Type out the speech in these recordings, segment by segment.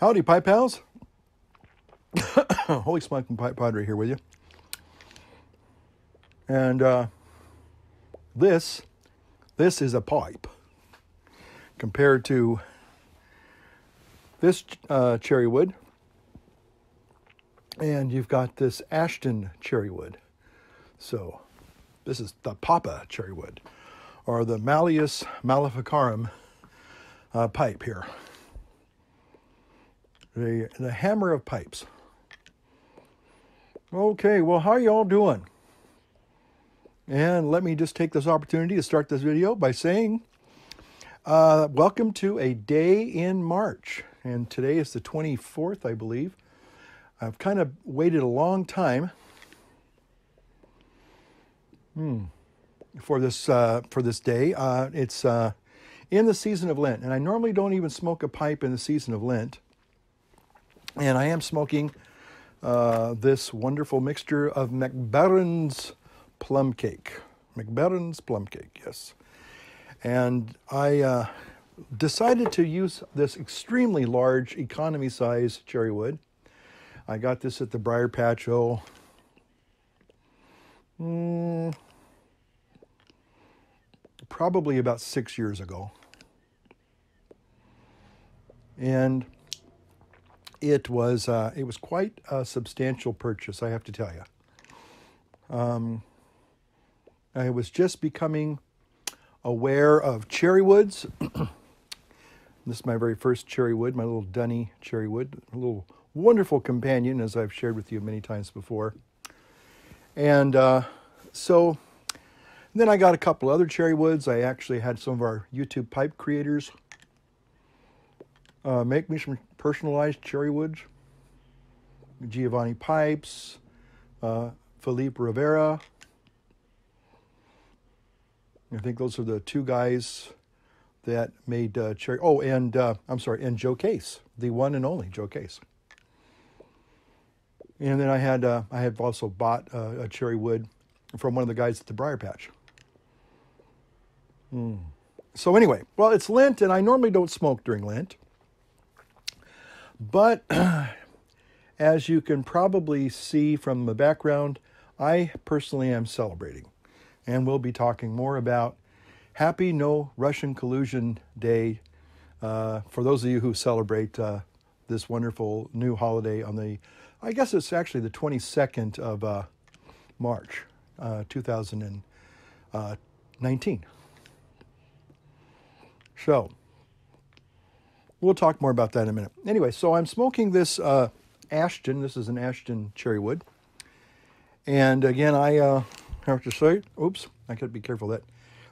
Howdy, Pipe Pals. Holy Smoking Pipe Padre here with you. And this is a pipe compared to this cherry wood. And you've got this Ashton cherry wood. So this is the Papa cherry wood, or the Malleus maleficarum pipe here. The hammer of pipes. Okay, well, how are you all doing? And let me just take this opportunity to start this video by saying, welcome to a day in March. And today is the 24th, I believe. I've kind of waited a long time for this day. It's in the season of Lent, and I normally don't even smoke a pipe in the season of Lent. And I am smoking this wonderful mixture of McBaron's plum cake. McBaron's plum cake, yes. And I decided to use this extremely large economy size cherry wood. I got this at the Briar Patch, probably about 6 years ago. And it was quite a substantial purchase, I have to tell you. I was just becoming aware of cherry woods. This is my very first cherry wood, my little Dunny cherry wood, a little wonderful companion, as I've shared with you many times before. And so then I got a couple other cherry woods. I actually had some of our YouTube pipe creators make me some personalized cherry woods. Giovanni Pipes, Philippe Rivera. I think those are the two guys that made cherry. Oh, and and Joe Case, the one and only Joe Case. And then I had also bought a cherry wood from one of the guys at the Briar Patch. So anyway, well, it's Lent, and I normally don't smoke during Lent. But as you can probably see from the background, I personally am celebrating. And we'll be talking more about Happy No Russian Collusion Day for those of you who celebrate this wonderful new holiday on the, I guess it's actually the 22nd of March, 2019. So we'll talk more about that in a minute. Anyway, so I'm smoking this Ashton. This is an Ashton cherry wood. And again, I have to say, oops, I got to be careful that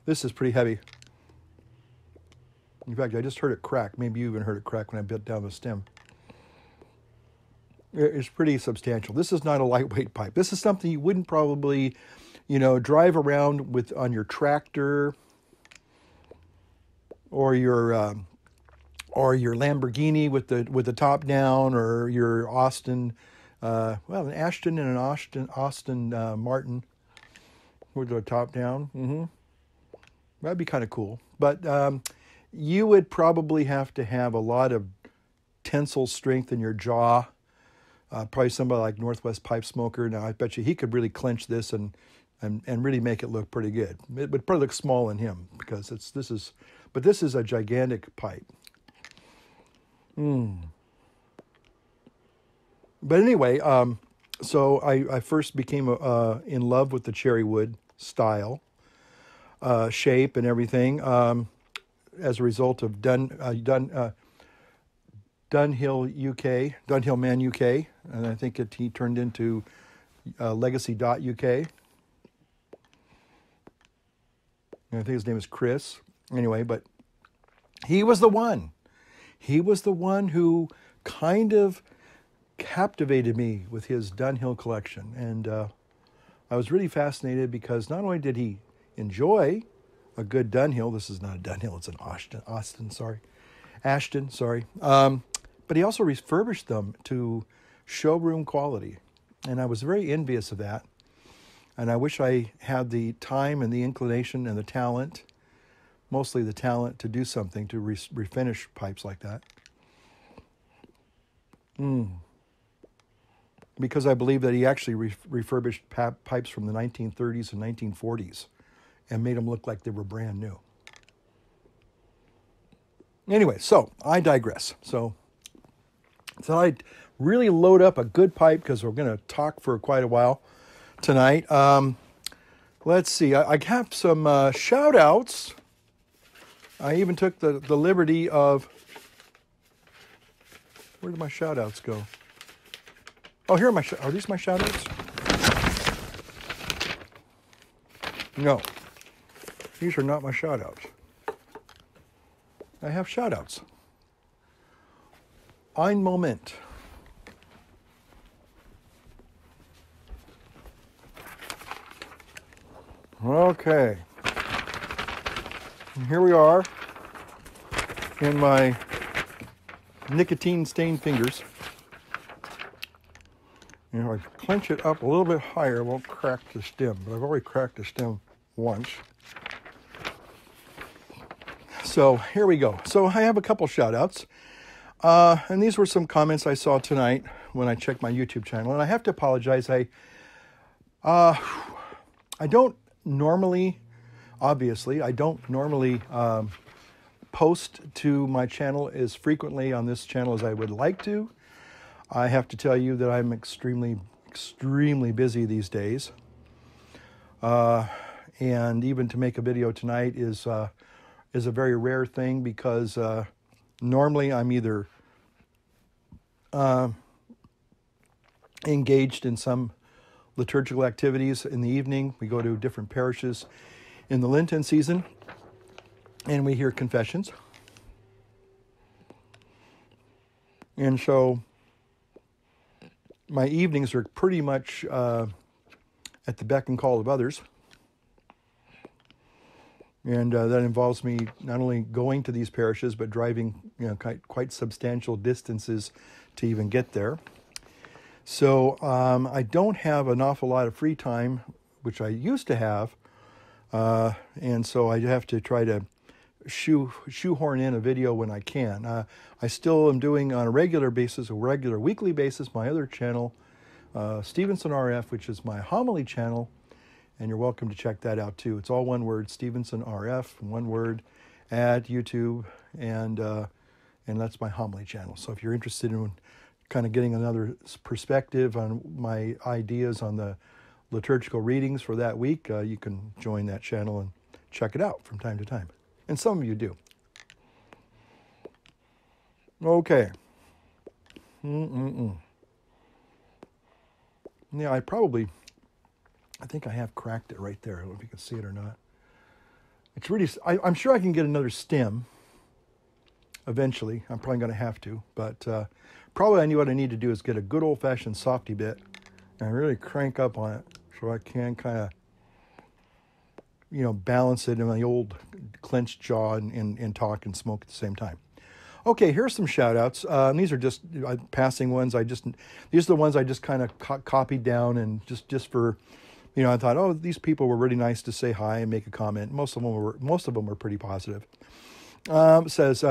this is pretty heavy. In fact, I just heard it crack. Maybe you even heard it crack when I bit down the stem. It's pretty substantial. This is not a lightweight pipe. This is something you wouldn't probably, drive around with on your tractor or your Lamborghini with the top down, or your Austin, an Ashton and an Austin Martin with the top down. That'd be kind of cool. But you would probably have to have a lot of tensile strength in your jaw. Probably somebody like Northwest Pipe Smoker. Now, I bet you he could really clench this and really make it look pretty good. It would probably look small in him because this is a gigantic pipe. But anyway, so I first became in love with the cherry wood style, shape, and everything as a result of Dunhill Man UK, and I think he turned into Legacy.uk. And I think his name is Chris. Anyway, but he was the one. He was the one who kind of captivated me with his Dunhill collection. And I was really fascinated because not only did he enjoy a good Dunhill, this is not a Dunhill, it's an Ashton, sorry. But he also refurbished them to showroom quality. And I was very envious of that. And I wish I had the time and the inclination and the talent, mostly the talent, to do something to refinish pipes like that. Because I believe that he actually refurbished pipes from the 1930s and 1940s and made them look like they were brand new. Anyway, so I digress. So I really load up a good pipe because we're going to talk for quite a while tonight. Let's see. I have some shout outs. I even took the liberty of... Where did my shout outs go? Oh, here are my... Are these my shout outs? No. These are not my shout outs. I have shout outs. Ein Moment. Okay. And here we are in my nicotine-stained fingers. You know, I clench it up a little bit higher, it won't crack the stem, but I've already cracked the stem once. So here we go. So I have a couple shout outs. And these were some comments I saw tonight when I checked my YouTube channel. And I have to apologize. I don't normally, obviously, I don't normally post to my channel as frequently on this channel as I would like to. I have to tell you that I'm extremely busy these days. And even to make a video tonight is a very rare thing because normally I'm either engaged in some liturgical activities in the evening. We go to different parishes in the Lenten season and we hear confessions. And so my evenings are pretty much at the beck and call of others. And that involves me not only going to these parishes, but driving, quite substantial distances to even get there. So I don't have an awful lot of free time, which I used to have. And so I have to try to shoehorn in a video when I can. I still am doing on a regular weekly basis, my other channel, Stevenson RF, which is my homily channel. And you're welcome to check that out too. It's all one word, Stevenson RF, one word, at YouTube, and that's my homily channel. So if you're interested in kind of getting another perspective on my ideas on the liturgical readings for that week, you can join that channel and check it out from time to time. And some of you do. Okay. Yeah, I think I have cracked it right there. I don't know if you can see it or not. It's really, I'm sure I can get another stem eventually. I'm probably going to have to, but probably I knew what I need to do is get a good old-fashioned softy bit and really crank up on it so I can kind of, balance it in my old clenched jaw and talk and smoke at the same time. Okay, here's some shout-outs. These are just passing ones. These are the ones I just kind of copied down and just for... I thought, oh, these people were really nice to say hi and make a comment. Most of them were pretty positive. It says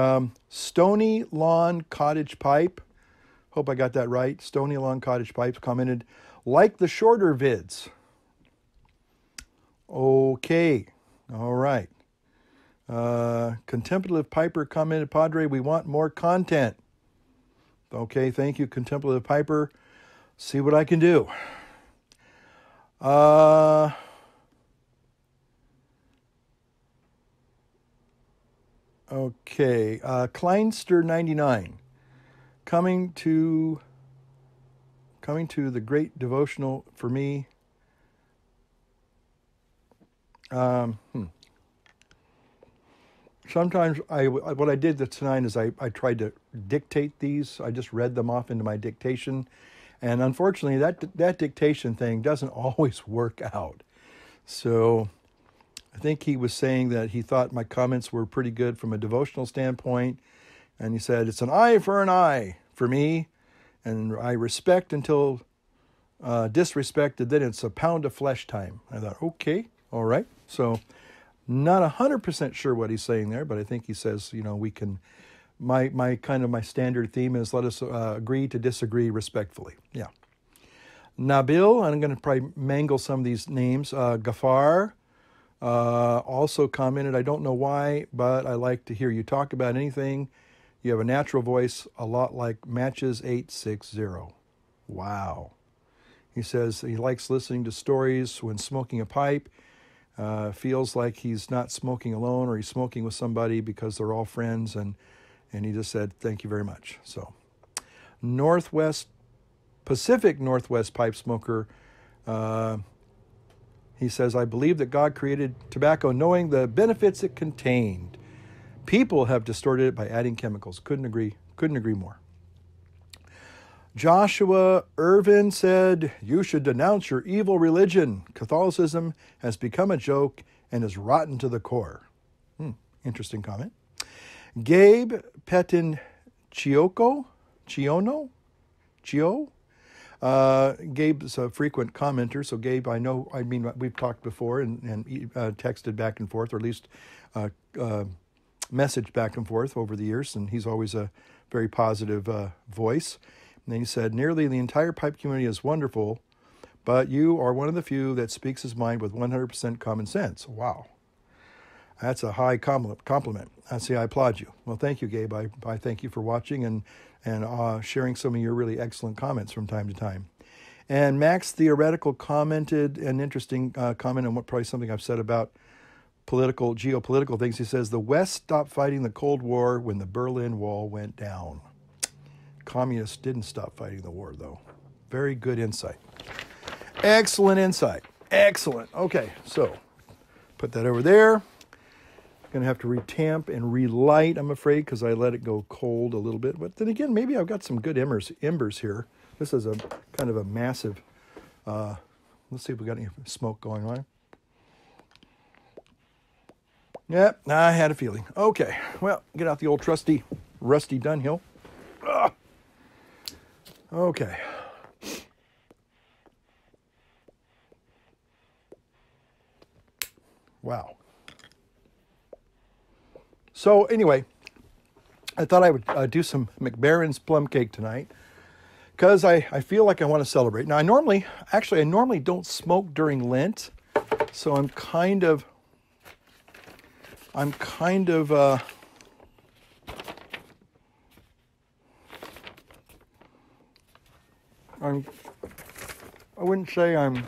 Stony Lawn Cottage Pipe. Hope I got that right. Stony Lawn Cottage Pipes commented, like the shorter vids. Okay, all right. Contemplative Piper commented, Padre, we want more content. Okay, thank you, Contemplative Piper. See what I can do. Okay, Kleinster 99, coming to the great devotional for me. Sometimes what I did tonight is I tried to dictate these. I just read them off into my dictation. And unfortunately, that dictation thing doesn't always work out. So I think he was saying that he thought my comments were pretty good from a devotional standpoint. And he said, it's an eye for an eye for me. And I respect until disrespected, then it's a pound of flesh time. I thought, okay, all right. So not 100% sure what he's saying there, but I think he says, we can my kind of my standard theme is let us agree to disagree respectfully. Yeah. Nabil, I'm going to probably mangle some of these names. Gafar also commented, I don't know why, but I like to hear you talk about anything. You have a natural voice, a lot like Matches 860. Wow. He says he likes listening to stories when smoking a pipe. Feels like he's not smoking alone or he's smoking with somebody because they're all friends. And he just said, thank you very much. So, Pacific Northwest pipe smoker, he says, I believe that God created tobacco knowing the benefits it contained. People have distorted it by adding chemicals. Couldn't agree more. Joshua Irvin said, you should denounce your evil religion. Catholicism has become a joke and is rotten to the core. Interesting comment. Gabe Petin Chiono? Gabe's a frequent commenter, so Gabe, we've talked before and texted back and forth, or at least messaged back and forth over the years, and he's always a very positive voice. And then he said, nearly the entire pipe community is wonderful, but you are one of the few that speaks his mind with 100% common sense. Wow. That's a high compliment. I applaud you. Well, thank you, Gabe. I thank you for watching and sharing some of your really excellent comments from time to time. And Max Theoretical commented an interesting comment on probably something I've said about geopolitical things. He says, the West stopped fighting the Cold War when the Berlin Wall went down. Communists didn't stop fighting the war, though. Very good insight. Excellent insight. Excellent. Okay, so put that over there. Going to have to retamp and relight, I'm afraid, because I let it go cold a little bit. But then again, maybe I've got some good embers here. This is a kind of a massive, let's see if we got any smoke going on. Yep, I had a feeling. Okay, well, get out the old trusty, rusty Dunhill. Ugh. Okay. Wow. So anyway, I thought I would do some McBaron's plum cake tonight because I feel like I want to celebrate. Now, I normally don't smoke during Lent, so I'm kind of I wouldn't say I'm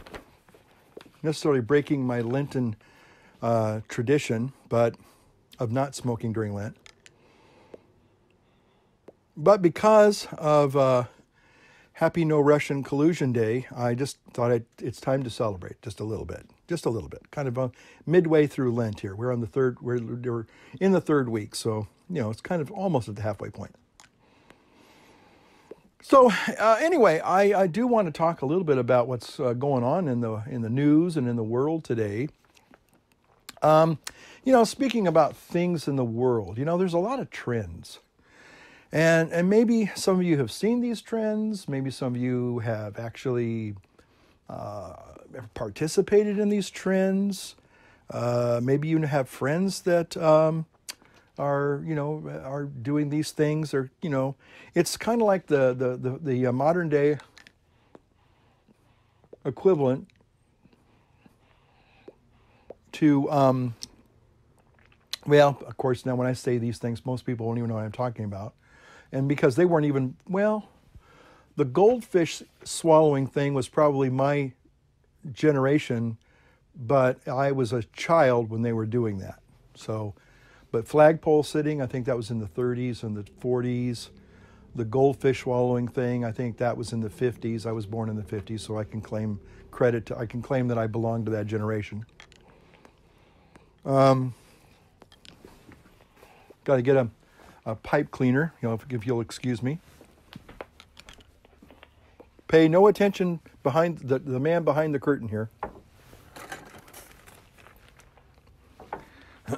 necessarily breaking my Lenten tradition, but of not smoking during Lent. But because of Happy No Russian Collusion Day, I just thought it's time to celebrate just a little bit, kind of midway through Lent here. We're in the third week, so it's kind of almost at the halfway point. So anyway, I do want to talk a little bit about what's going on in the news and in the world today. Speaking about things in the world, there's a lot of trends. And maybe some of you have seen these trends. Maybe some of you have actually participated in these trends. Maybe you have friends that are doing these things. Or it's kind of like the modern day equivalent to well, of course, now when I say these things, most people won't even know what I'm talking about. And because they weren't even, the goldfish swallowing thing was probably my generation, but I was a child when they were doing that. So, but flagpole sitting, I think that was in the 30s and the 40s. The goldfish swallowing thing, I think that was in the 50s. I was born in the 50s, so I can claim that I belong to that generation. Got to get a pipe cleaner, if you'll excuse me. Pay no attention behind the man behind the curtain here.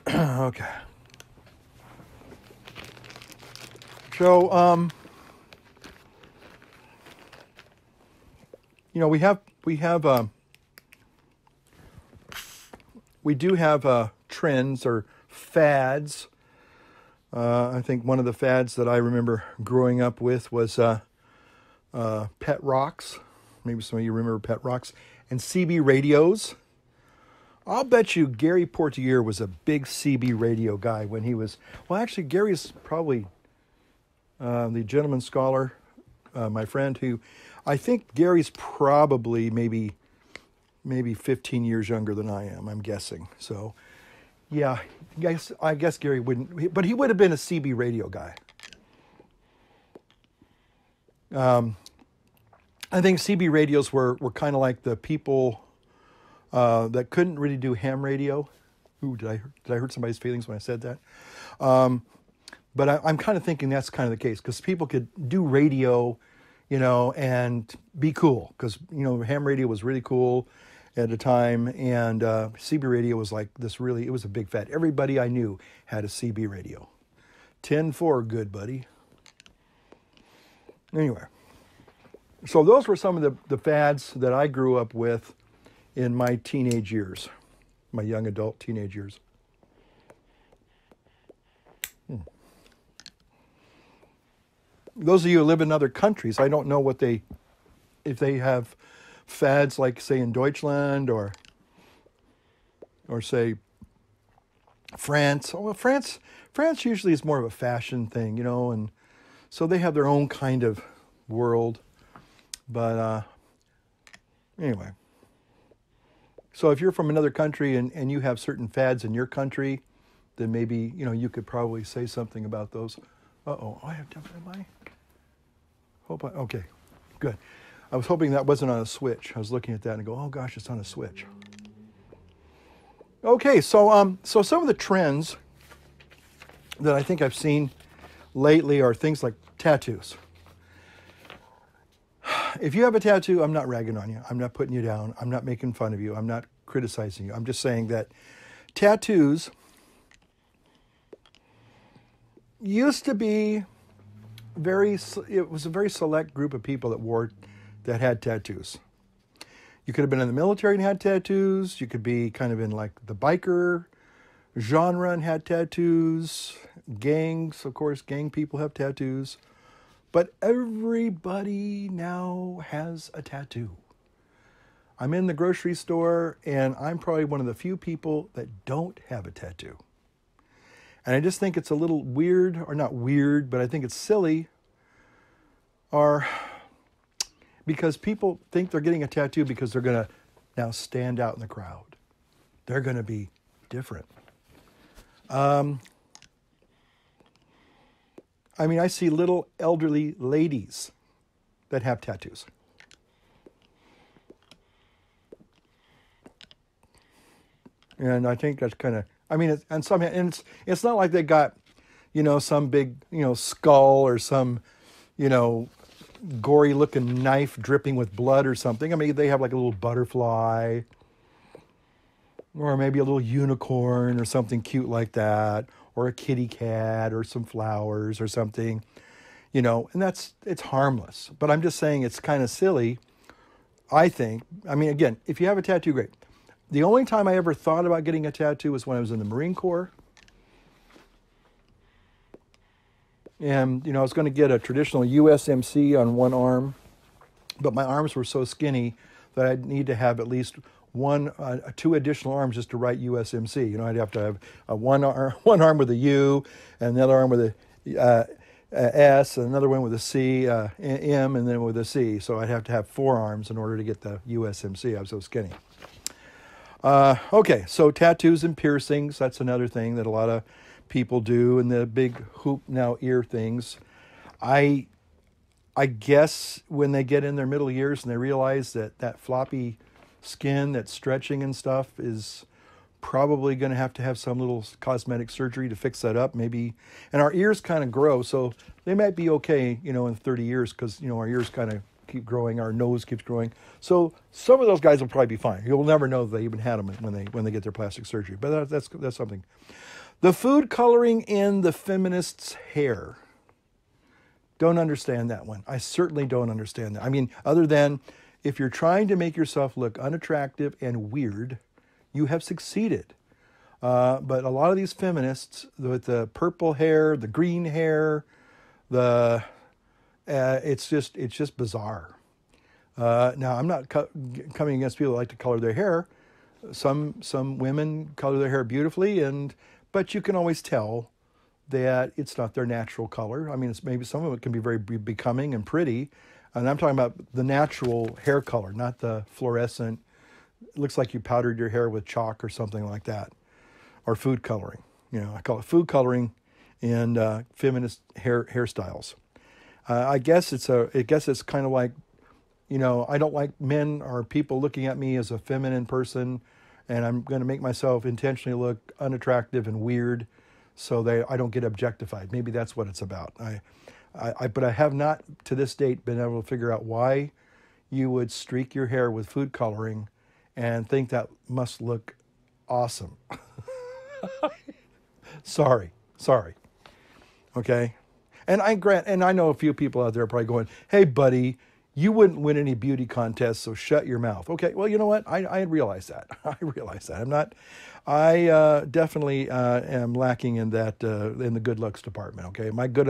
Okay. So, we do have trends or fads I think one of the fads that I remember growing up with was Pet Rocks. Maybe some of you remember Pet Rocks. And CB radios. I'll bet you Gary Portier was a big CB radio guy when he was... Well, actually, Gary's probably the gentleman scholar, my friend, who... I think Gary's probably maybe 15 years younger than I am, I'm guessing. So, yeah, I guess Gary wouldn't... But he would have been a CB radio guy. I think CB radios were kind of like the people that couldn't really do ham radio. Ooh, did I hurt somebody's feelings when I said that? But I'm kind of thinking that's kind of the case, because people could do radio, and be cool, because, ham radio was really cool at the time, and CB radio was like this it was a big fad. Everybody I knew had a CB radio. 10-4, good buddy. Anyway, so those were some of the fads that I grew up with in my teenage years, my young adult teenage years. Those of you who live in other countries, I don't know if they have fads like, say, in Deutschland or say France. Well, France usually is more of a fashion thing, and so they have their own kind of world. But anyway, so if you're from another country and you have certain fads in your country, then maybe, you could probably say something about those. Uh-oh, I have done my... Okay, good. I was hoping that wasn't on a switch. I was looking at that and go, oh gosh, it's on a switch. Okay, so some of the trends that I think I've seen lately are things like tattoos. If you have a tattoo, I'm not ragging on you. I'm not putting you down. I'm not making fun of you. I'm not criticizing you. I'm just saying that tattoos used to be it was a very select group of people that had tattoos. You could have been in the military and had tattoos. You could be kind of in like the biker genre and had tattoos. Gangs, of course, gang people have tattoos. But everybody now has a tattoo. I'm in the grocery store and I'm probably one of the few people that don't have a tattoo. And I just think it's a little weird, or not weird, but I think it's silly, or because people think they're getting a tattoo because they're going to now stand out in the crowd. They're going to be different. I see little elderly ladies that have tattoos. And I think that's kind of, it's not like they got, some big, skull or some, gory looking knife dripping with blood or something. They have like a little butterfly or maybe a little unicorn or something cute like that, or a kitty cat or some flowers or something, and it's harmless. But I'm just saying it's kind of silly, I think. Again, if you have a tattoo, great. The only time I ever thought about getting a tattoo was when I was in the Marine Corps. And, I was going to get a traditional USMC on one arm, but my arms were so skinny that I'd need to have at least two additional arms just to write USMC. I'd have to have one arm with a U, and another arm with a S, and another one with a C, M, and then with a C. So I'd have to have 4 arms in order to get the USMC. I was so skinny. Okay, so tattoos and piercings, that's another thing that a lot of people do, and the big hoop now ear things. I guess when they get in their middle years and they realize that floppy skin that's stretching and stuff is probably going to have some little cosmetic surgery to fix that up, maybe. And our ears kind of grow, so they might be okay, in 30 years, because, our ears kind of keep growing, our nose keeps growing. So some of those guys will probably be fine. You'll never know they even had them when they get their plastic surgery. But that's something. The food coloring in the feminist's hair. Don't understand that one. I certainly don't understand that. Other than if you're trying to make yourself look unattractive and weird, you have succeeded. But a lot of these feminists with the purple hair, the green hair, the it's just bizarre. Now, I'm not coming against people that like to color their hair. Some women color their hair beautifully, but you can always tell that it's not their natural color. I mean, it's maybe some of it can be very becoming and pretty, and I'm talking about the natural hair color, not the fluorescent. It looks like you powdered your hair with chalk or something like that, or food coloring. I call it food coloring in feminist hairstyles. I guess it's kind of like, I don't like men or people looking at me as a feminine person, and I'm going to make myself intentionally look unattractive and weird so I don't get objectified. Maybe that's what it's about. But I have not, to this date, been able to figure out why you would streak your hair with food coloring and think that must look awesome. Sorry. Okay? And I know a few people out there are probably going, hey, buddy, you wouldn't win any beauty contests, so shut your mouth. Okay, well, you know what? I realize that. I realize that. I definitely am lacking in that, in the good looks department, okay? My good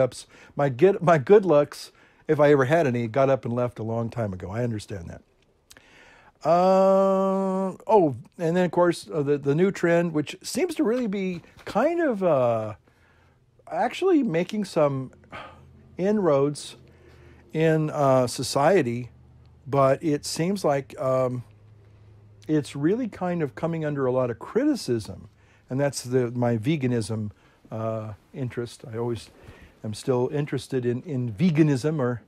looks, if I ever had any, got up and left a long time ago. I understand that. And then, of course, the new trend, which seems to really be kind of actually making some inroads in society, but it seems like it's really kind of coming under a lot of criticism, and that's my veganism interest. I'm still interested in veganism or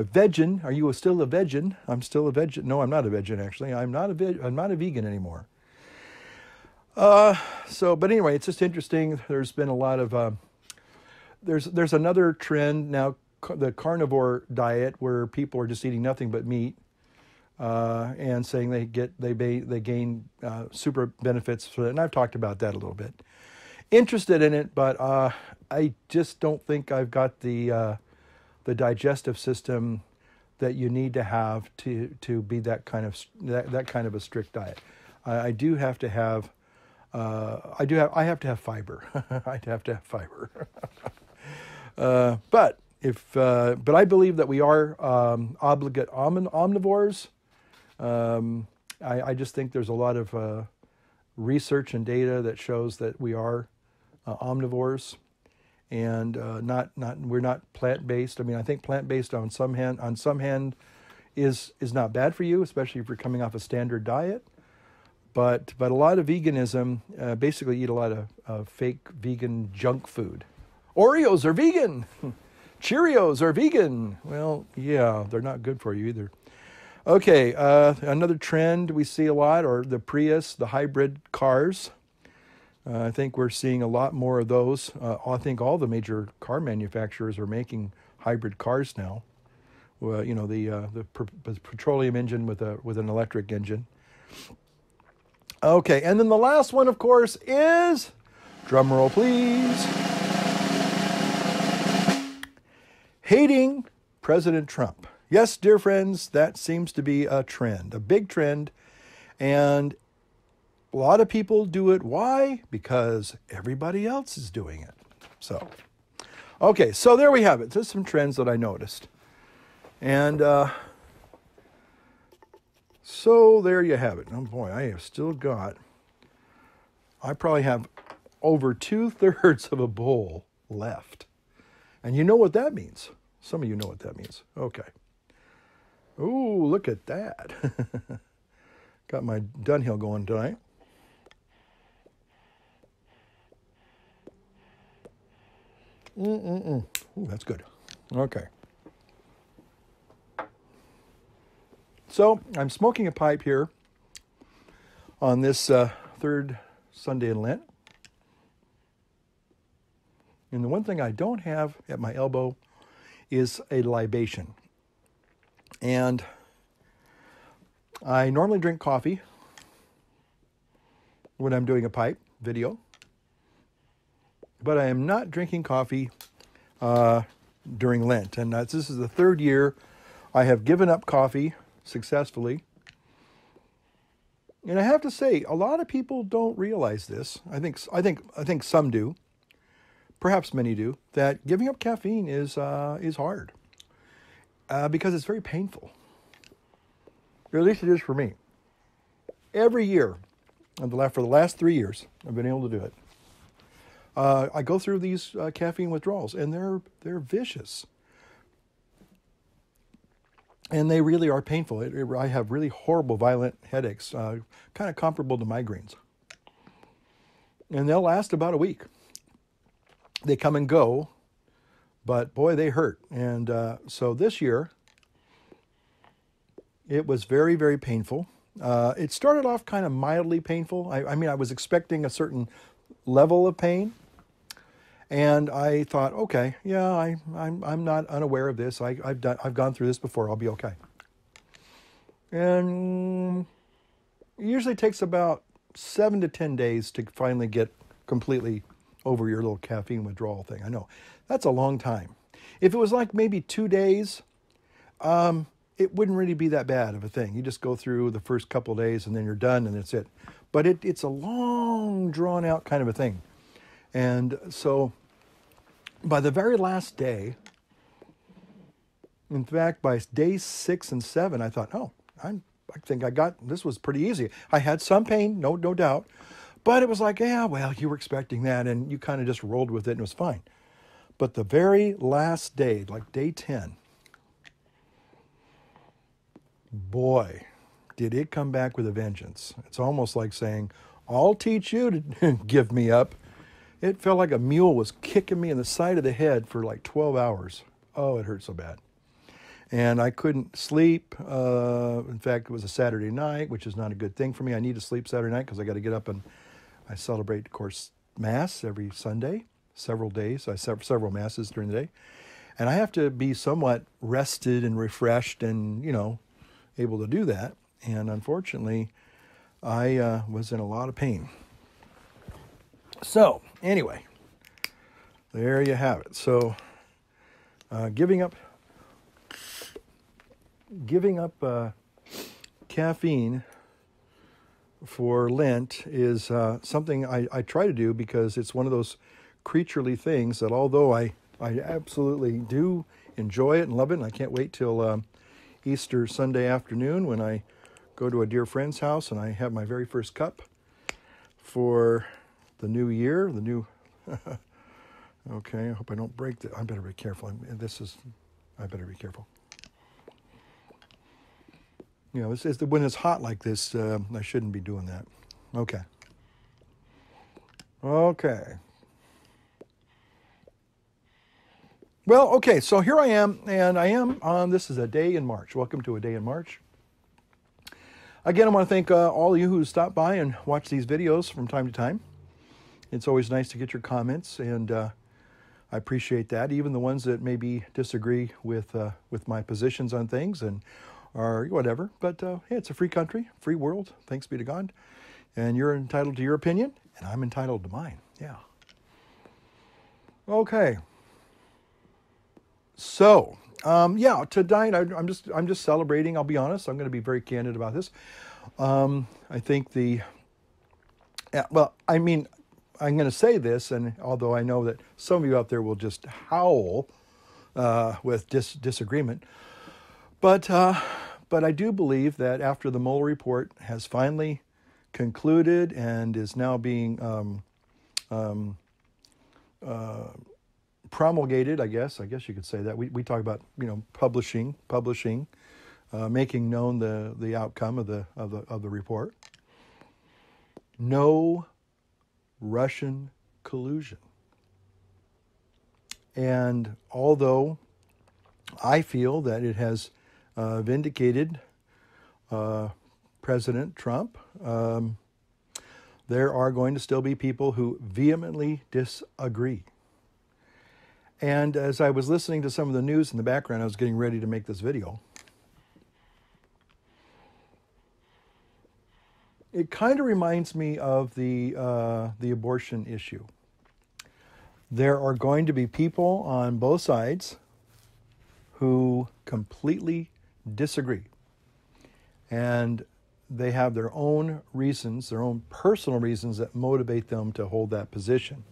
vegan. Are you still a vegan? I'm still a vegan. No, I'm not a vegan actually. I'm not a vegan anymore. But anyway, it's just interesting. There's been a lot of there's another trend now, the carnivore diet, where people are just eating nothing but meat, and saying they gain super benefits for it. And I've talked about that a little bit. Interested in it, but I just don't think I've got the digestive system that you need to have to be that kind of a strict diet. I do have to have I have to have fiber. I have to have fiber. But I believe that we are obligate omnivores. I just think there's a lot of research and data that shows that we are omnivores, and we're not plant-based. I mean, I think plant-based on some hand is not bad for you, especially if you're coming off a standard diet. But a lot of veganism, basically eat a lot of fake vegan junk food. Oreos are vegan. Cheerios are vegan. Well, yeah, they're not good for you either. Okay, another trend we see a lot are the Prius, the hybrid cars. I think we're seeing a lot more of those. I think all the major car manufacturers are making hybrid cars now. Well, the petroleum engine with an electric engine. Okay, and then the last one, of course, is, drum roll please, hating President Trump. Yes, dear friends, that seems to be a trend, a big trend, and a lot of people do it. Why? Because everybody else is doing it. So, okay, so there we have it. There's some trends that I noticed. And so there you have it. Oh boy, I probably have over 2/3 of a bowl left. And you know what that means. Some of you know what that means. Okay. Ooh, look at that. Got my Dunhill going tonight. Ooh, that's good. Okay. So I'm smoking a pipe here on this third Sunday in Lent. And the one thing I don't have at my elbow is a libation. And I normally drink coffee when I'm doing a pipe video, but I am not drinking coffee during Lent. And this is the third year I have given up coffee successfully. And I have to say, a lot of people don't realize this. I think some do. Perhaps many do. That giving up caffeine is hard because it's very painful. Or at least it is for me. Every year, for the last 3 years, I've been able to do it. I go through these caffeine withdrawals, and they're vicious, and they really are painful. I have really horrible, violent headaches, kind of comparable to migraines, and they'll last about a week. They come and go, but boy, they hurt. And so this year, it was very, very painful. It started off kind of mildly painful. I mean, I was expecting a certain level of pain. And I thought, okay, yeah, I'm not unaware of this. I've gone through this before. I'll be okay. And it usually takes about 7 to 10 days to finally get completely over your little caffeine withdrawal thing. I know that's a long time. If it was like maybe 2 days, it wouldn't really be that bad of a thing. You just go through the first couple of days and then you're done and that's it. But it's a long, drawn out kind of a thing. And so by the very last day, in fact, by day 6 and 7, I thought, oh, I think this was pretty easy. I had some pain, no doubt, but it was like, yeah, well, you were expecting that, and you kind of just rolled with it, and it was fine. But the very last day, like day 10, boy, did it come back with a vengeance. It's almost like saying, I'll teach you to give me up. It felt like a mule was kicking me in the side of the head for like 12 hours. Oh, it hurt so bad. And I couldn't sleep. In fact, it was a Saturday night, which is not a good thing for me. I need to sleep Saturday night because I got to get up, and I celebrate, of course, Mass every Sunday, several days. I have several Masses during the day. And I have to be somewhat rested and refreshed and, able to do that. And unfortunately, I was in a lot of pain. So, anyway, there you have it. So, giving up caffeine for Lent is something I try to do because it's one of those creaturely things that although I absolutely do enjoy it and love it, and I can't wait till Easter Sunday afternoon when I go to a dear friend's house and I have my very first cup for the new year, okay, I hope I don't break I better be careful. I better be careful. When it's hot like this, I shouldn't be doing that. Okay. Well, okay, so here I am, and I am on, this is a day in March. Welcome to a day in March. Again, I want to thank all of you who stop by and watch these videos from time to time. It's always nice to get your comments, and I appreciate that. Even the ones that maybe disagree with my positions on things or whatever. But hey, it's a free country, free world. Thanks be to God. And you're entitled to your opinion, and I'm entitled to mine. Yeah. Okay. So, tonight I'm just celebrating. I'll be honest. I'm going to be very candid about this. I think I'm going to say this, and although I know that some of you out there will just howl with disagreement, but I do believe that after the Mueller report has finally concluded and is now being promulgated, I guess you could say that. We talk about publishing, making known the outcome of the report. No Russian collusion. And although I feel that it has vindicated President Trump, there are going to still be people who vehemently disagree. And as I was listening to some of the news in the background, I was getting ready to make this video. It kind of reminds me of the abortion issue. There are going to be people on both sides who completely disagree. And they have their own reasons, their own personal reasons that motivate them to hold that position.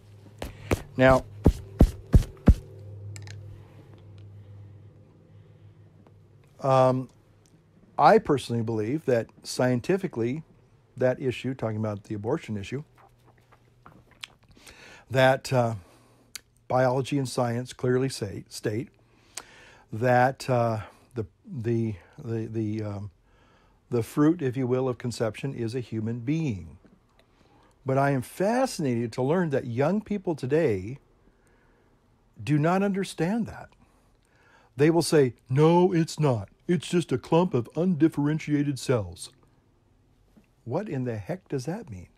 Now, I personally believe that scientifically, that issue, talking about the abortion issue, that biology and science clearly state that the fruit, if you will, of conception is a human being. But I am fascinated to learn that young people today do not understand that. They will say, no, it's not. It's just a clump of undifferentiated cells. What in the heck does that mean?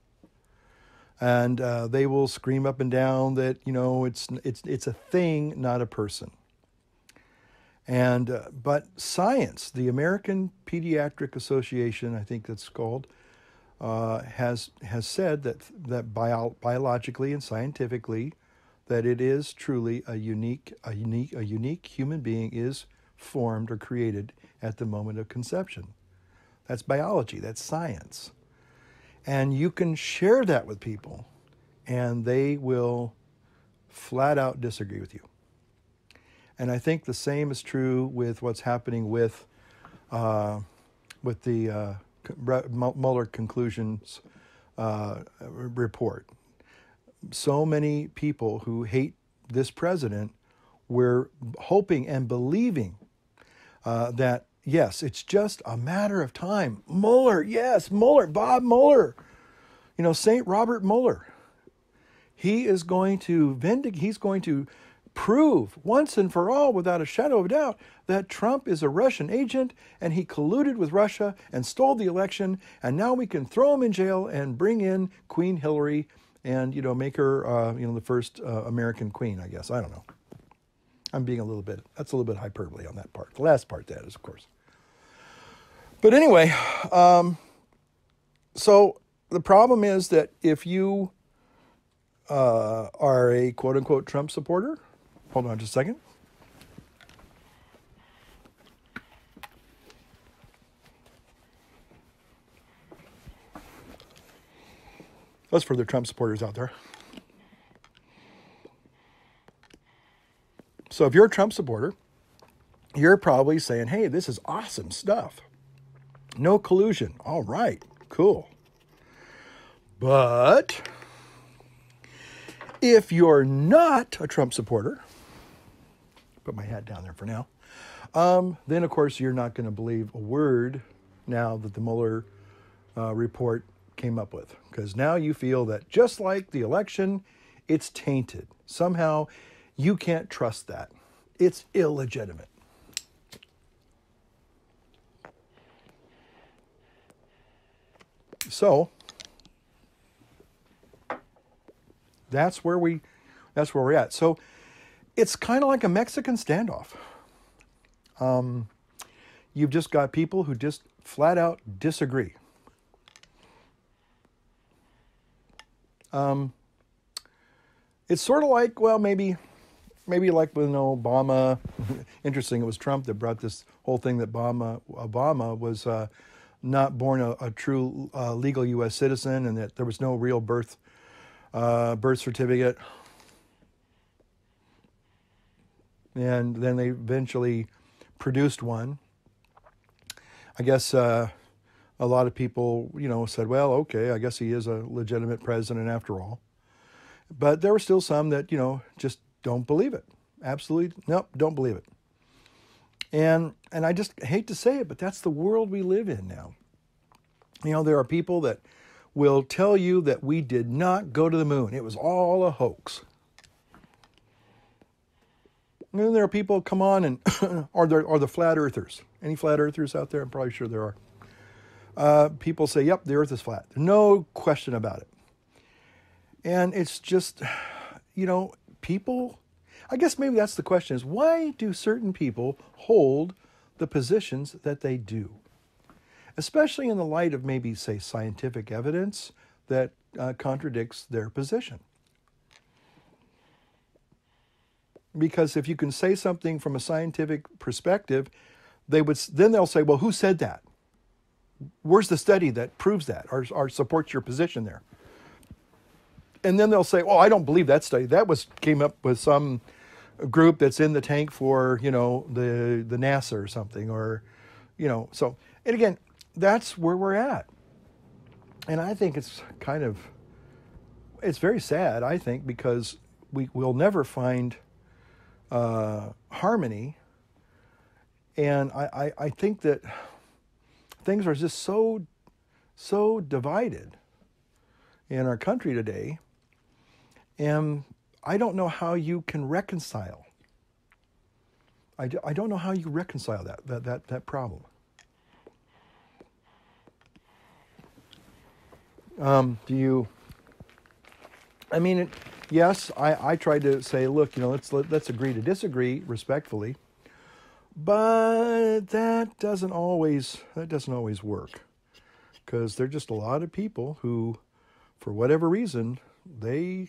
And they will scream up and down that, it's a thing, not a person. And but science, the American Pediatric Association, I think that's called, has said that biologically and scientifically, that it is truly a unique human being is formed or created at the moment of conception. That's biology, that's science. And you can share that with people, and they will flat out disagree with you. And I think the same is true with what's happening with the Mueller conclusions report. So many people who hate this president were hoping and believing that, yes, it's just a matter of time. Mueller, yes, Mueller, Bob Mueller, St. Robert Mueller. He is going to he's going to prove once and for all, without a shadow of a doubt, that Trump is a Russian agent and he colluded with Russia and stole the election, and now we can throw him in jail and bring in Queen Hillary and, make her, the first American queen, I guess. I don't know. I'm being that's a little bit hyperbole on that part. The last part, that is, of course. But anyway, so the problem is that if you are a quote-unquote Trump supporter, hold on just a second. That's for the Trump supporters out there. So if you're a Trump supporter, you're probably saying, hey, this is awesome stuff. No collusion. All right, cool. But if you're not a Trump supporter, put my hat down there for now, then of course you're not going to believe a word now that the Mueller report came up with. Because now you feel that just like the election, it's tainted. Somehow you can't trust that. It's illegitimate. So that's where we're at. So it's kind of like a Mexican standoff. You've just got people who just flat out disagree. It's sort of like, well, maybe like when Obama. Interesting, it was Trump that brought this whole thing that Obama was not born a true legal U.S. citizen, and that there was no real birth certificate. And then they eventually produced one. I guess a lot of people, said, well, okay, I guess he is a legitimate president after all. But there were still some that, just don't believe it. Absolutely, nope, don't believe it. And I just hate to say it, but that's the world we live in now. There are people that will tell you that we did not go to the moon. It was all a hoax. And then there are people, come on, and are the flat earthers. Any flat earthers out there? I'm probably sure there are. People say, yep, the earth is flat. No question about it. And it's just, people, I guess maybe that's the question, is why do certain people hold the positions that they do? Especially in the light of maybe, say, scientific evidence that contradicts their position. Because if you can say something from a scientific perspective, then they'll say, well, who said that? Where's the study that proves that or supports your position there? And then they'll say, "Oh, I don't believe that study. That came up with some group that's in the tank for the NASA or something, or So, and again, that's where we're at. And I think it's very sad. I think because we'll never find harmony, and I think that things are just so divided in our country today. And I don't know how you can reconcile. I don't know how you reconcile that problem. Yes, I tried to say, look, let's agree to disagree respectfully, but that doesn't always work, because there are just a lot of people who, for whatever reason, they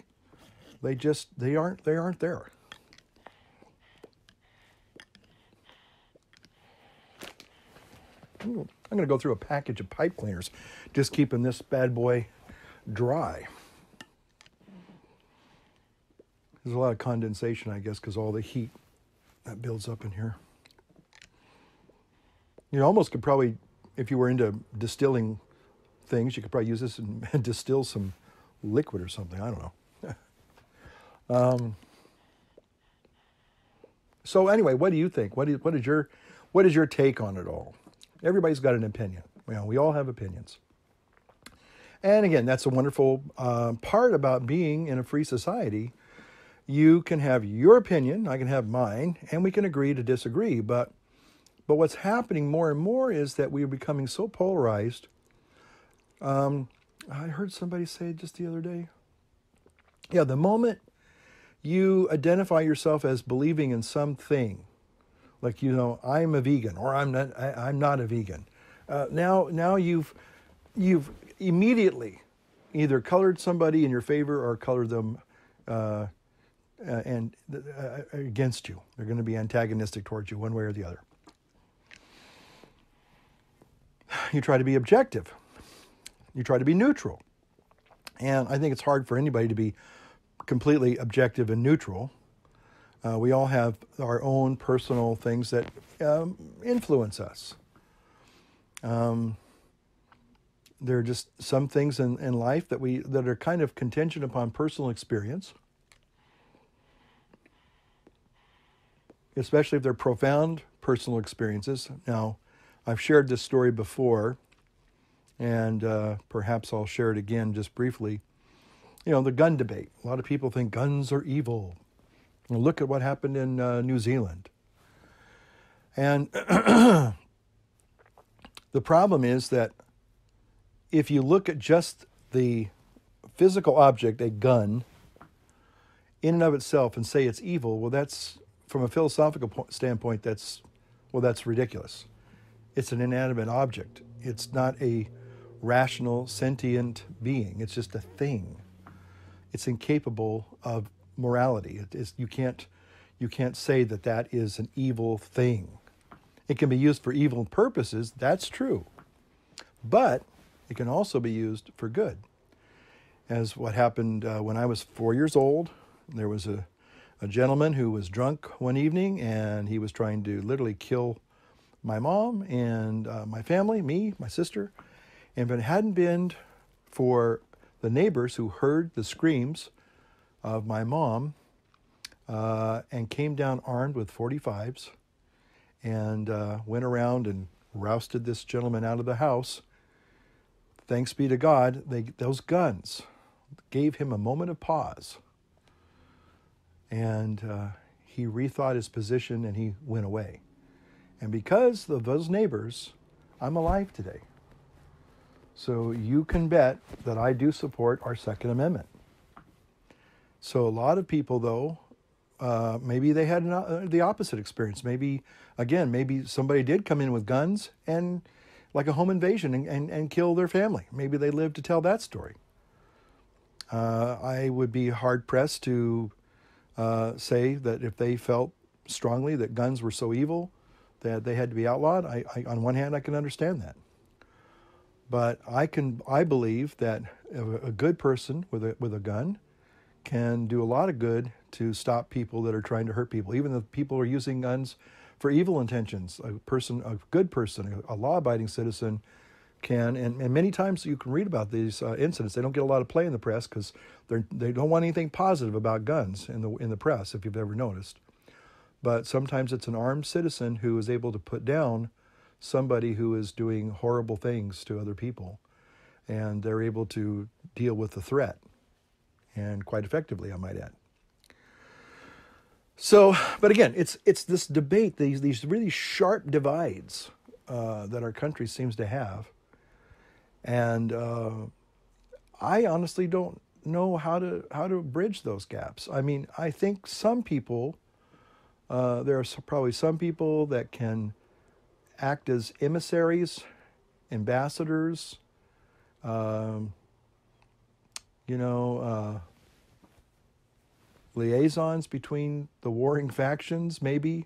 aren't there. I'm going to go through a package of pipe cleaners, just keeping this bad boy dry. There's a lot of condensation, I guess, because all the heat that builds up in here. You almost could probably, if you were into distilling things, you could probably use this and distill some liquid or something. I don't know. So anyway, what do you think? What is your take on it all? Everybody's got an opinion. We all have opinions. And again, that's a wonderful part about being in a free society. You can have your opinion, I can have mine, and we can agree to disagree. But what's happening more and more is that we're becoming so polarized. I heard somebody say just the other day, the moment you identify yourself as believing in something, like, I'm a vegan, or I'm not a vegan. Now you've immediately either colored somebody in your favor or colored them against you. They're going to be antagonistic towards you one way or the other. You try to be objective. You try to be neutral. And I think it's hard for anybody to be completely objective and neutral. We all have our own personal things that influence us. There are just some things in life that are kind of contingent upon personal experience, especially if they're profound personal experiences. Now, I've shared this story before, and perhaps I'll share it again just briefly. The gun debate. A lot of people think guns are evil. Look at what happened in New Zealand. And the problem is that if you look at just the physical object, a gun, in and of itself, and say it's evil, well, that's, from a philosophical standpoint, that's ridiculous. It's an inanimate object. It's not a rational, sentient being. It's just a thing. It's incapable of morality. You can't say that is an evil thing. It can be used for evil purposes, that's true. But it can also be used for good. As what happened when I was 4 years old, there was a gentleman who was drunk one evening, and he was trying to literally kill my mom and my family, me, my sister. And if it hadn't been for the neighbors who heard the screams of my mom and came down armed with .45s and went around and rousted this gentleman out of the house, thanks be to God, those guns gave him a moment of pause. And he rethought his position and he went away. And because of those neighbors, I'm alive today. So you can bet that I do support our Second Amendment. So a lot of people, though, maybe they had the opposite experience. Maybe somebody did come in with guns and like a home invasion and kill their family. Maybe they lived to tell that story. I would be hard-pressed to say that if they felt strongly that guns were so evil that they had to be outlawed. On one hand, I can understand that. But I believe that a good person with a gun can do a lot of good to stop people that are trying to hurt people, even if people are using guns for evil intentions. A good person, a law-abiding citizen can, and many times you can read about these incidents. They don't get a lot of play in the press because they don't want anything positive about guns in the press, if you've ever noticed. But sometimes it's an armed citizen who is able to put down somebody who is doing horrible things to other people, and they're able to deal with the threat, and quite effectively, I might add. So, but again, it's this debate, these really sharp divides that our country seems to have, and I honestly don't know how to bridge those gaps. I mean, I think some people, there are probably some people that can act as emissaries, ambassadors, liaisons between the warring factions, maybe,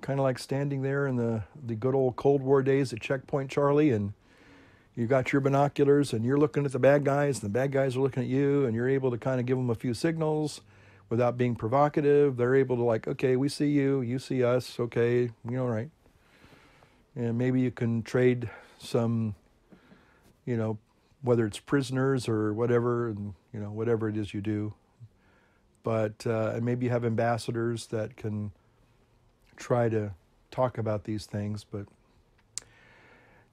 kind of like standing there in the good old Cold War days at Checkpoint Charlie, and you got your binoculars and you're looking at the bad guys, and the bad guys are looking at you, and you're able to kind of give them a few signals without being provocative. They're able to, like, okay, we see you, you see us, okay, right. And maybe you can trade some, whether it's prisoners or whatever, and whatever it is you do. But and maybe you have ambassadors that can try to talk about these things. But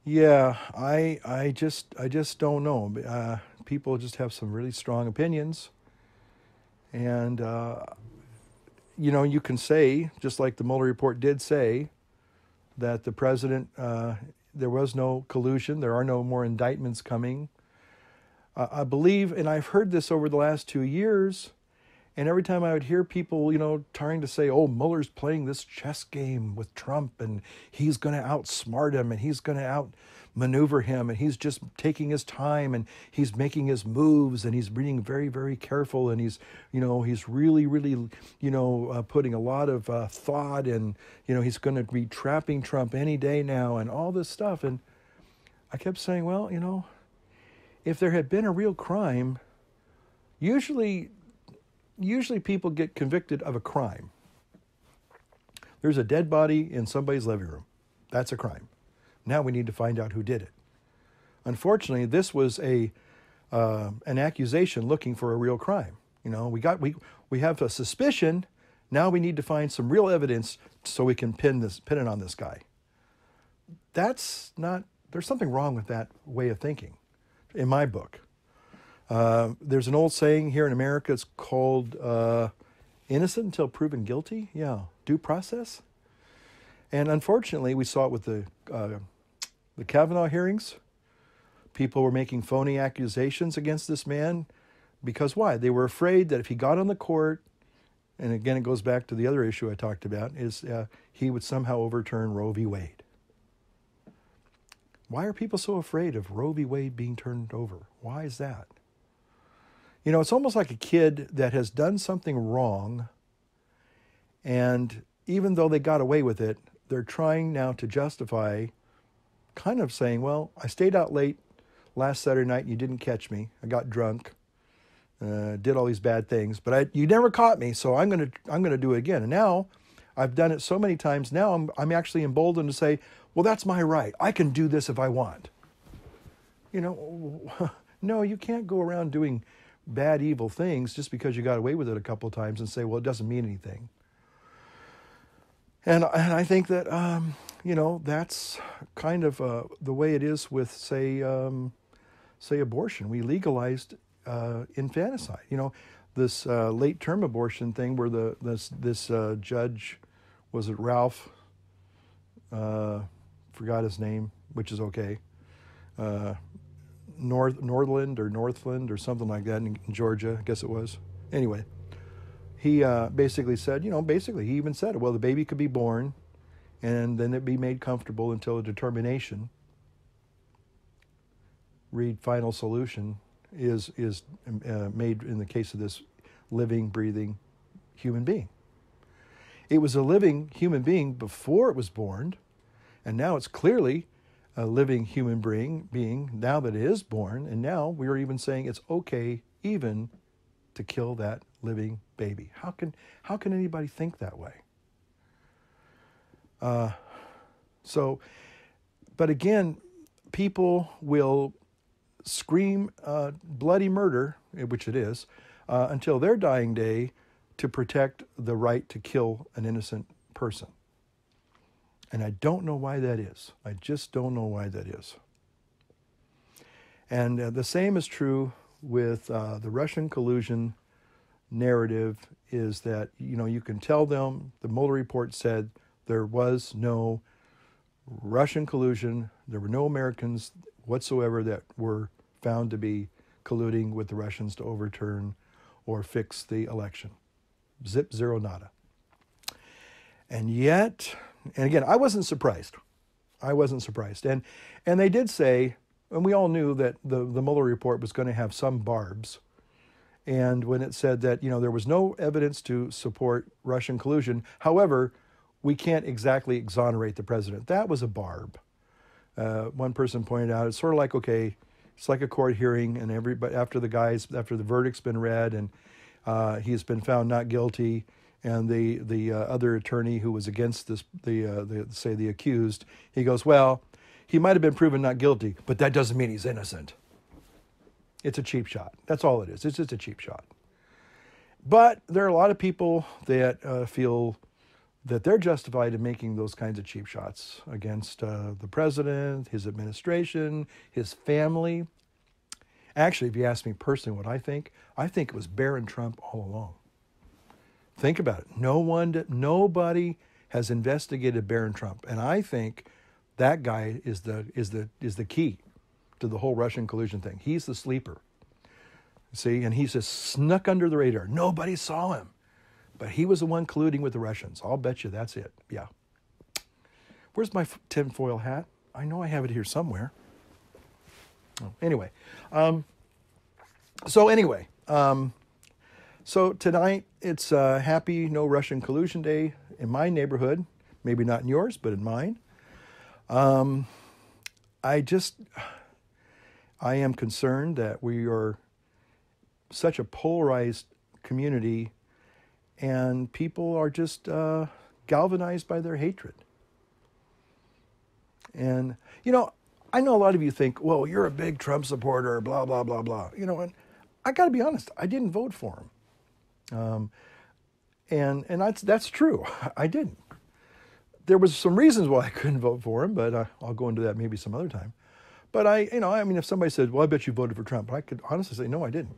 yeah, I just don't know. People just have some really strong opinions, and you can say, just like the Mueller report did say, that the president, there was no collusion, there are no more indictments coming. I believe, and I've heard this over the last 2 years, and every time I would hear people, trying to say, oh, Mueller's playing this chess game with Trump, and he's going to outsmart him, and he's going to outmaneuver him, and he's just taking his time, and he's making his moves, and he's being very, very careful, and he's really, really, putting a lot of thought, and, he's going to be trapping Trump any day now, and all this stuff. And I kept saying, well, if there had been a real crime, usually people get convicted of a crime. There's a dead body in somebody's living room. That's a crime. Now we need to find out who did it. Unfortunately, this was an accusation looking for a real crime. We have a suspicion. Now we need to find some real evidence so we can pin it on this guy. There's something wrong with that way of thinking, in my book. There's an old saying here in America, it's called innocent until proven guilty. Yeah, due process. And unfortunately, we saw it with the Kavanaugh hearings. People were making phony accusations against this man because why? They were afraid that if he got on the court, and again it goes back to the other issue I talked about, is he would somehow overturn Roe v. Wade. Why are people so afraid of Roe v. Wade being turned over? Why is that? It's almost like a kid that has done something wrong, and even though they got away with it, they're trying now to justify, kind of saying, well, I stayed out late last Saturday night and you didn't catch me. I got drunk, did all these bad things, but you never caught me, so I'm gonna do it again. And now I've done it so many times, now I'm actually emboldened to say, well, that's my right. I can do this if I want. No, you can't go around doing bad, evil things just because you got away with it a couple of times and say, well, it doesn't mean anything. And I think that, that's kind of the way it is with, say abortion. We legalized infanticide. This late-term abortion thing where this judge, was it Ralph? Forgot his name, which is okay. Northland or something like that in Georgia, I guess it was. Anyway, he basically said, he even said, well, the baby could be born and then it be made comfortable until a determination, read final solution, is made in the case of this living, breathing human being. It was a living human being before it was born, and now it's clearly a living human being now that it is born, and now we are even saying it's okay even to kill that living baby. How can anybody think that way? But again, people will scream bloody murder, which it is, until their dying day to protect the right to kill an innocent person. And I don't know why that is. I just don't know why that is. And the same is true with the Russian collusion narrative, is that, you can tell them, the Mueller report said there was no Russian collusion. There were no Americans whatsoever that were found to be colluding with the Russians to overturn or fix the election. Zip, zero, nada. And yet, and again, I wasn't surprised. And they did say, and we all knew that the Mueller report was going to have some barbs. And when it said that, there was no evidence to support Russian collusion, however, we can't exactly exonerate the president. That was a barb. One person pointed out, it's sort of like, okay, it's like a court hearing, and after the verdict's been read, and he's been found not guilty, and the other attorney who was against the accused, he goes, well, he might have been proven not guilty, but that doesn't mean he's innocent. It's a cheap shot. That's all it is. It's just a cheap shot. But there are a lot of people that feel that they're justified in making those kinds of cheap shots against the president, his administration, his family. Actually, if you ask me personally what I think it was Barron Trump all along. Think about it. Nobody has investigated Barron Trump, and I think that guy is the key to the whole Russian collusion thing. He's the sleeper. See, and he's just snuck under the radar. Nobody saw him. But he was the one colluding with the Russians. I'll bet you that's it. Yeah. Where's my tinfoil hat? I know I have it here somewhere. Oh, anyway. So tonight it's Happy No Russian Collusion Day in my neighborhood. Maybe not in yours, but in mine. I am concerned that we are such a polarized community, and people are just galvanized by their hatred. And, I know a lot of you think, well, you're a big Trump supporter, blah, blah, blah, blah. And I got to be honest, I didn't vote for him. And that's true. I didn't. There was some reasons why I couldn't vote for him, but I'll go into that maybe some other time. But if somebody said, well, I bet you voted for Trump, I could honestly say, no, I didn't.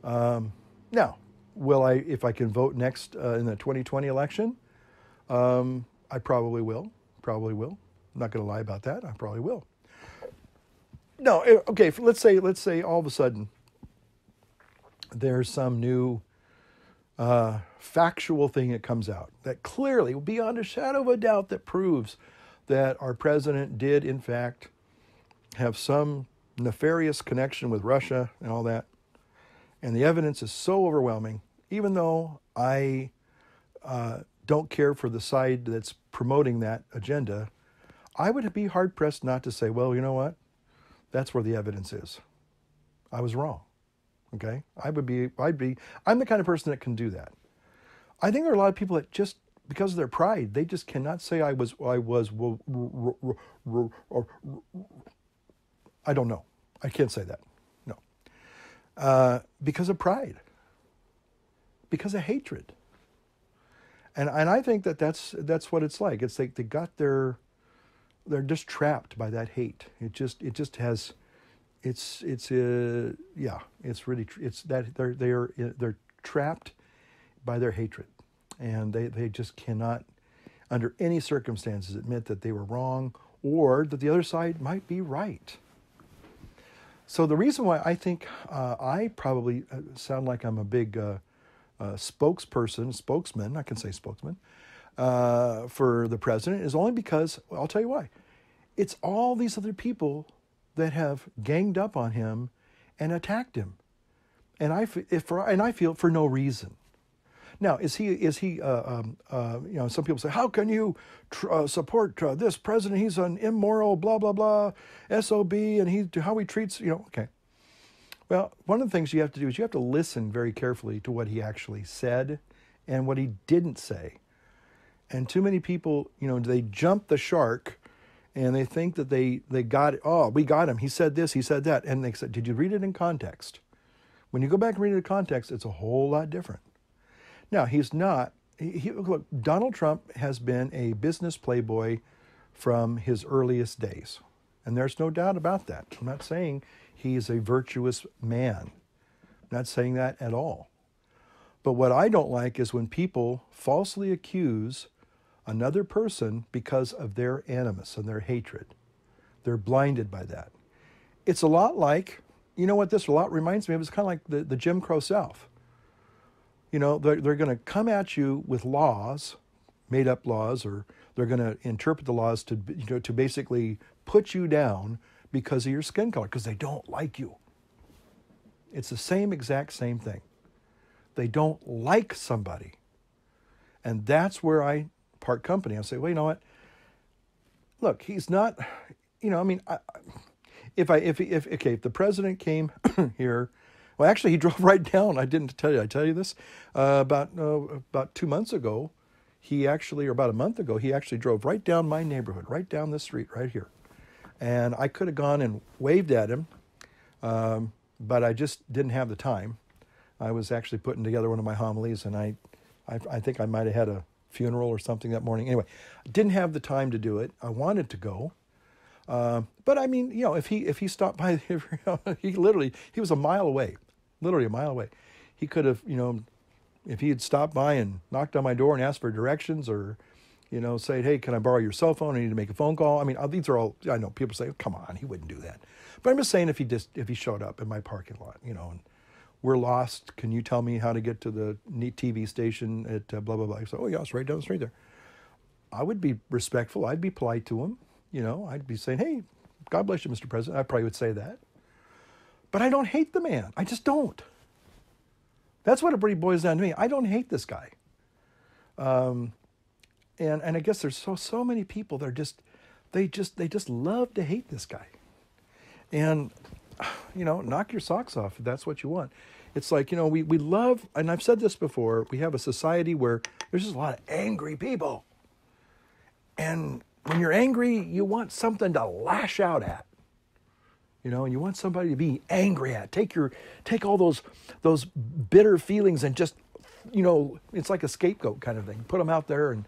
Now, if I can vote next in the 2020 election, I probably will. I'm not going to lie about that. I probably will. No, okay, let's say all of a sudden there's some new factual thing that comes out that clearly, beyond a shadow of a doubt, that proves that our president did, in fact, have some nefarious connection with Russia and all that. And the evidence is so overwhelming, even though I don't care for the side that's promoting that agenda, I would be hard-pressed not to say, well, you know what? That's where the evidence is. I was wrong. Okay? I'm the kind of person that can do that. I think there are a lot of people that just, because of their pride, they just cannot say I don't know. I can't say that. No. Because of pride. Because of hatred. And I think that's what it's like. It's like they're just trapped by that hate. It just has, it's they're trapped by their hatred, and they just cannot, under any circumstances, admit that they were wrong or that the other side might be right. So the reason why I think I probably sound like I'm a big spokesman, I can say spokesman, for the president is only because, I'll tell you why. It's all these other people that have ganged up on him and attacked him. And I feel for no reason. Now, is he? Some people say, how can you support this president? He's an immoral, blah blah blah, sob, and how he treats. Okay. Well, one of the things you have to do is you have to listen very carefully to what he actually said and what he didn't say. And too many people, they jump the shark and they think that they got it. Oh, we got him. He said this, he said that. And they said, did you read it in context? When you go back and read it in context, it's a whole lot different. Now, he's not. Look, Donald Trump has been a business playboy from his earliest days. And there's no doubt about that. I'm not saying he's a virtuous man. I'm not saying that at all. But what I don't like is when people falsely accuse another person because of their animus and their hatred. They're blinded by that. It's a lot like, what this a lot reminds me of? It's kind of like the Jim Crow South. They're going to come at you with laws, made up laws, or they're going to interpret the laws to basically put you down because of your skin color, because they don't like you. It's the exact same thing. They don't like somebody. And that's where I part company. I say, well, you know what? Look, he's not, if the president came here, well, actually, he drove right down. I didn't tell you. I tell you this about 2 months ago. Or about a month ago, he actually drove right down my neighborhood, right down the street, right here. And I could have gone and waved at him, but I just didn't have the time. I was actually putting together one of my homilies, and I think I might have had a funeral or something that morning. Anyway, I didn't have the time to do it. I wanted to go. But I mean, if he stopped by, he was a mile away, literally a mile away. He could have, if he had stopped by and knocked on my door and asked for directions, or, say, hey, can I borrow your cell phone? I need to make a phone call. I mean, these are all, I know people say, oh, come on, he wouldn't do that. But I'm just saying if he showed up in my parking lot, and we're lost, can you tell me how to get to the TV station at blah, blah, blah. I say, oh, yeah, it's right down the street there. I would be respectful. I'd be polite to him. I'd be saying, hey, God bless you, Mr. President. I probably would say that. But I don't hate the man. I just don't. That's what it really boils down to me. I don't hate this guy. And I guess there's so many people that are they just love to hate this guy. And, knock your socks off if that's what you want. It's like, we love, and I've said this before, we have a society where there's just a lot of angry people. And when you're angry, you want something to lash out at. And you want somebody to be angry at. Take all those bitter feelings and just, it's like a scapegoat kind of thing. Put them out there and,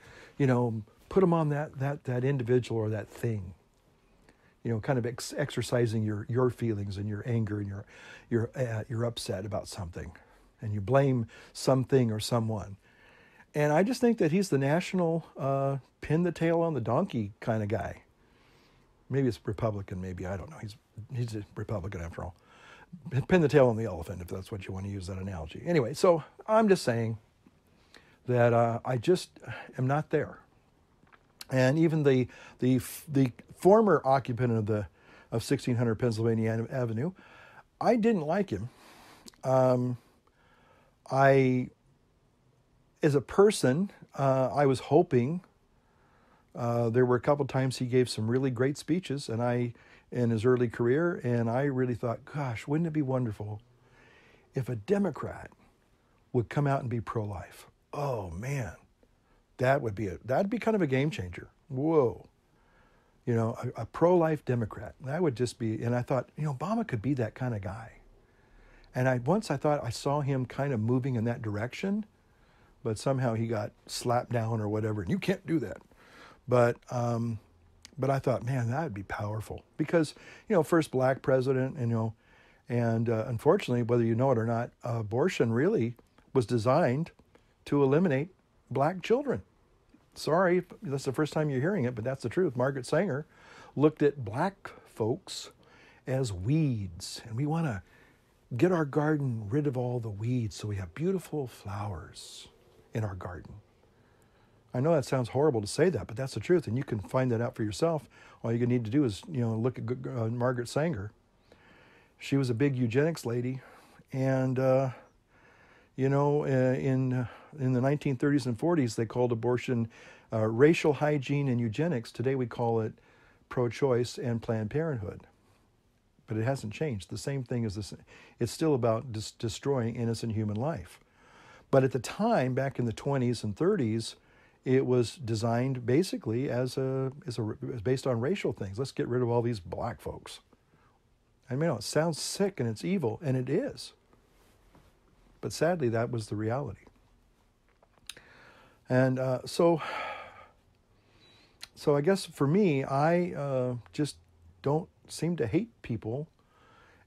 put them on that individual or that thing. Kind of exercising your feelings and your anger and you're upset about something, and you blame something or someone. And I just think that he's the national pin the tail on the donkey kind of guy. Maybe it's Republican, maybe, I don't know. He's a Republican after all. Pin the tail on the elephant, if that's what you want to use that analogy. Anyway, so I'm just saying that I just am not there. And even the former occupant of 1600 Pennsylvania Avenue, I didn't like him. As a person, I was hoping. There were a couple times he gave some really great speeches, in his early career, and I really thought, gosh, wouldn't it be wonderful if a Democrat would come out and be pro-life? Oh man, that'd be kind of a game changer. Whoa, a pro-life Democrat. That would just be. And I thought, Obama could be that kind of guy. And I thought I saw him kind of moving in that direction, but somehow he got slapped down or whatever, and you can't do that. But I thought, man, that would be powerful because, first black president, and unfortunately, whether you know it or not, abortion really was designed to eliminate black children. Sorry if that's the first time you're hearing it, but that's the truth. Margaret Sanger looked at black folks as weeds, and we want to get our garden rid of all the weeds so we have beautiful flowers in our garden. I know that sounds horrible to say that, but that's the truth, and you can find that out for yourself. All you need to do is, look at Margaret Sanger. She was a big eugenics lady, and in in the 1930s and 40s, they called abortion racial hygiene and eugenics. Today we call it pro-choice and Planned Parenthood. But it hasn't changed. The same thing as this. It's still about destroying innocent human life. But at the time, back in the 20s and 30s, it was designed basically as based on racial things. Let's get rid of all these black folks. I mean, it sounds sick and it's evil, and it is. But sadly, that was the reality. And so I guess for me, I just don't seem to hate people.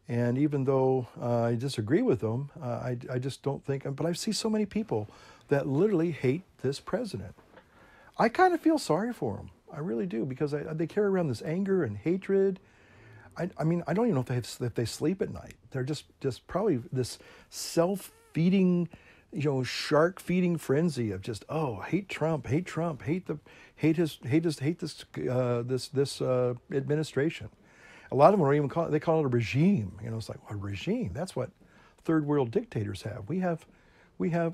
And even though I disagree with them, I just don't think, but I see so many people that literally hate this president. I kind of feel sorry for them. I really do, because they carry around this anger and hatred. I mean, I don't even know if they sleep at night. They're just probably this self-feeding, shark feeding frenzy of just, hate Trump, hate this administration. A lot of them don't even call it a regime. It's like, a regime. That's what third world dictators have. We have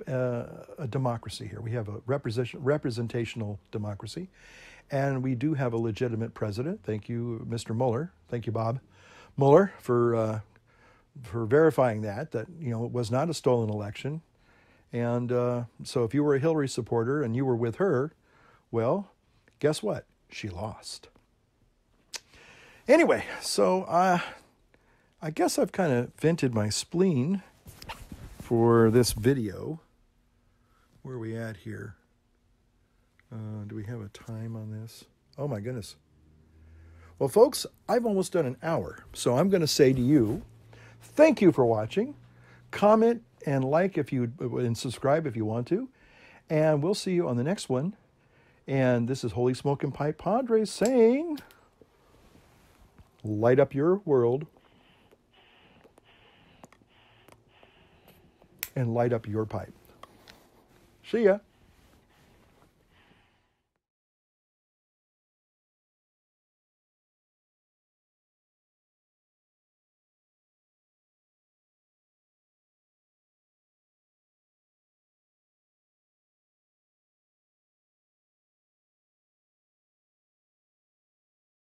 a democracy here. We have a representational democracy, and we do have a legitimate president. Thank you, Mr. Mueller. Thank you, Bob Mueller, for verifying that it was not a stolen election. And so if you were a Hillary supporter and you were with her, well, guess what? She lost. Anyway, so I guess I've kind of vented my spleen for this video. Where are we at here? Do we have a time on this? Oh my goodness. Well, folks, I've almost done an hour. So I'm going to say to you, thank you for watching. Comment and like and subscribe if you want to. And we'll see you on the next one. And this is Holy Smoking Pipe Padre saying, light up your world and light up your pipe. See ya.